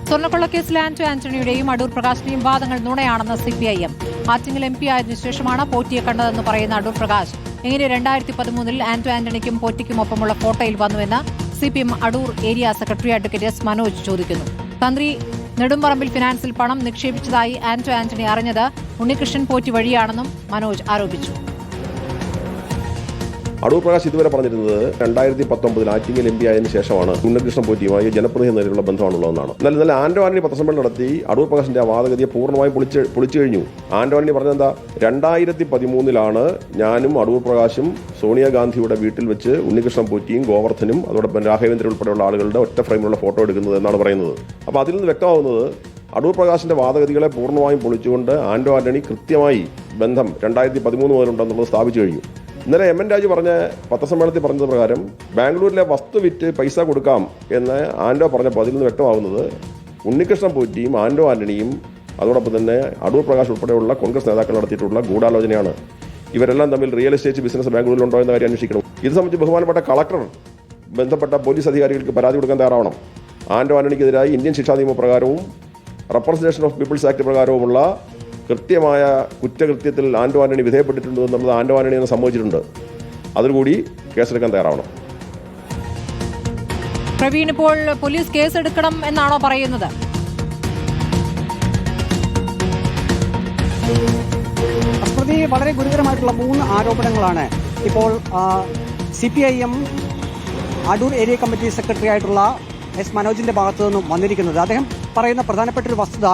സ്വർണ്ണക്കൊള്ളക്കേസിൽ ആന്റണിയുടെയും അടൂർ പ്രകാശിന്റെയും വാദങ്ങൾ നുണയാണെന്ന് CPIM. Attingal MP ആയതിനു ശേഷമാണ് പോറ്റിയെ കണ്ടതെന്ന് പറയുന്ന അടൂർ പ്രകാശ് എങ്ങനെ 2013 ആന്റണിക്കും പോറ്റിക്കുമൊപ്പമുള്ള ഫോട്ടോയിൽ വന്നുവെന്ന് CPM Adoor area secretary advocate S. Manoj ചോദിക്കുന്നു. തന്ത്രി നെടുമ്പറമ്പിൽ ഫിനാൻസിൽ പണം നിക്ഷേപിച്ചതായി ആന്റണി അറിഞ്ഞത് ഉണ്ണികൃഷ്ണൻ പോറ്റി വഴിയാണെന്നും മനോജ് ആരോപിച്ചു. അടൂർ പ്രകാശ് ഇതുവരെ പറഞ്ഞിരുന്നത് 2019 ആറ്റിങ്ങൽ MP ആയതിനു ശേഷമാണ് ഉണ്ണികൃഷ്ണൻ പോറ്റിയുമായി ജനപ്രതിനിധി നിലയിലുള്ള ബന്ധമാണുള്ളതെന്നാണ്. എന്നാൽ ഇന്നലെ ആന്റണി പത്രസമ്മേളനം നടത്തി അടൂർ പ്രകാശിന്റെ ആ വാദഗതിയെ പൂർണ്ണമായും പൊളിച്ചു കഴിഞ്ഞു. ആന്റണി പറഞ്ഞെന്താ, 2013 ഞാനും അടൂർ പ്രകാശും സോണിയാഗാന്ധിയുടെ വീട്ടിൽ വെച്ച് ഉണ്ണികൃഷ്ണൻ പോറ്റിയും ഗോവർദ്ധനും അതോടൊപ്പം രാഘവേന്ദ്രൻ ഉൾപ്പെടെയുള്ള ആളുകളുടെ ഒറ്റ ഫ്രെയിമിലുള്ള ഫോട്ടോ എടുക്കുന്നത് എന്നാണ് പറയുന്നത്. അപ്പോൾ അതിൽ നിന്ന് വ്യക്തമാവുന്നത് അടൂർ പ്രകാശിന്റെ വാദഗതികളെ പൂർണ്ണമായും പൊളിച്ചുകൊണ്ട് ആന്റണി കൃത്യമായി ബന്ധം 2013 മുതലുണ്ടെന്നുള്ളത് സ്ഥാപിച്ചു കഴിഞ്ഞു. ഇന്നലെ MN രാജു പറഞ്ഞ പത്രസമ്മേളനത്തിൽ പറഞ്ഞത് പ്രകാരം ബാംഗ്ലൂരിലെ വസ്തു വിറ്റ് പൈസ കൊടുക്കാം എന്ന് പറഞ്ഞപ്പോൾ അതിൽ നിന്ന് വ്യക്തമാവുന്നത് ഉണ്ണികൃഷ്ണൻ പോറ്റിയും ആന്റണിയും അതോടൊപ്പം തന്നെ അടൂർ പ്രകാശ് ഉൾപ്പെടെയുള്ള കോൺഗ്രസ് നേതാക്കൾ നടത്തിയിട്ടുള്ള ഗൂഢാലോചനയാണ്. ഇവരെല്ലാം തമ്മിൽ റിയൽ എസ്റ്റേറ്റ് ബിസിനസ് ബാംഗ്ലൂരിലുണ്ടോ എന്ന കാര്യം അന്വേഷിക്കണം. ഇത് സംബന്ധിച്ച് ബഹുമാനപ്പെട്ട കളക്ടർ ബന്ധപ്പെട്ട പോലീസ് അധികാരികൾക്ക് പരാതി കൊടുക്കാൻ തയ്യാറാവണം. ആന്റണിക്കെതിരായി ഇന്ത്യൻ ശിക്ഷാ നിയമപ്രകാരവും റെപ്രസെന്റേഷൻ ഓഫ് പീപ്പിൾസ് ആക്ട് പ്രകാരവുമുള്ള കൃത്യമായ കുറ്റകൃത്യത്തിൽ ആന്റണി വിധേയപ്പെട്ടിട്ടുണ്ട് എന്നുള്ളത് ആന്റണി എന്ന് സമ്മതിച്ചിട്ടുണ്ട്. അതിൽകൂടി കേസെടുക്കാൻ തയ്യാറാവണം. പ്രവീൺ, ഇപ്പോൾ പോലീസ് കേസെടുക്കണം എന്നാണോ പറയുന്നത്? സ്മൃതി, വളരെ ഗുരുതരമായിട്ടുള്ള 3 ആരോപണങ്ങളാണ് ഇപ്പോൾ CPIM Adoor area committee secretary ആയിട്ടുള്ള S. മനോജിന്റെ ഭാഗത്തു നിന്നും വന്നിരിക്കുന്നത്. അദ്ദേഹം പറയുന്ന പ്രധാനപ്പെട്ട ഒരു വസ്തുത,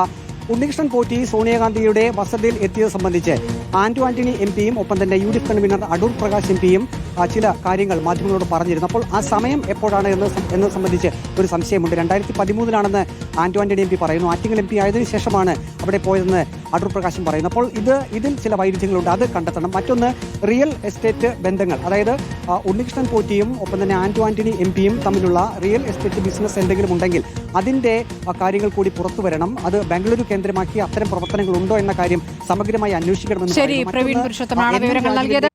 ഉണ്ണികൃഷ്ണൻ പോറ്റി സോണിയാഗാന്ധിയുടെ വസതിയിൽ എത്തിയത് സംബന്ധിച്ച് ആന്റണി MP-യും ഒപ്പം തന്നെ UDF കൺവീനർ അടൂർ പ്രകാശ് MP-യും ചില കാര്യങ്ങൾ മാധ്യമങ്ങളോട് പറഞ്ഞിരുന്നു. അപ്പോൾ ആ സമയം എപ്പോഴാണ് എന്നത് സംബന്ധിച്ച് ഒരു സംശയമുണ്ട്. 2013 ആന്റണി MP പറയുന്നു. ആറ്റിങ്ങൽ MP ആയതിനു ശേഷമാണ് അവിടെ പോയതെന്ന് അടൂർ പ്രകാശും പറയുന്നു. അപ്പോൾ ഇതിൽ ചില വൈരുദ്ധ്യങ്ങളുണ്ട്, അത് കണ്ടെത്തണം. മറ്റൊന്ന്, റിയൽ എസ്റ്റേറ്റ് ബന്ധങ്ങൾ, അതായത് ഉണ്ണികൃഷ്ണൻ പോറ്റിയും ഒപ്പം തന്നെ ആന്റണി MP-യും തമ്മിലുള്ള റിയൽ എസ്റ്റേറ്റ് ബിസിനസ് എന്തെങ്കിലും ഉണ്ടെങ്കിൽ അതിന്റെ കാര്യങ്ങൾ കൂടി പുറത്തു വരണം. അത് ബാംഗ്ലൂരു കേന്ദ്രമാക്കി അത്തരം പ്രവർത്തനങ്ങൾ ഉണ്ടോ എന്ന കാര്യം സമഗ്രമായി അന്വേഷിക്കണമെന്ന്. ശരി, പ്രവീൺ പുരുഷോത്തമനാണ് വിവരങ്ങൾ നൽകിയത്.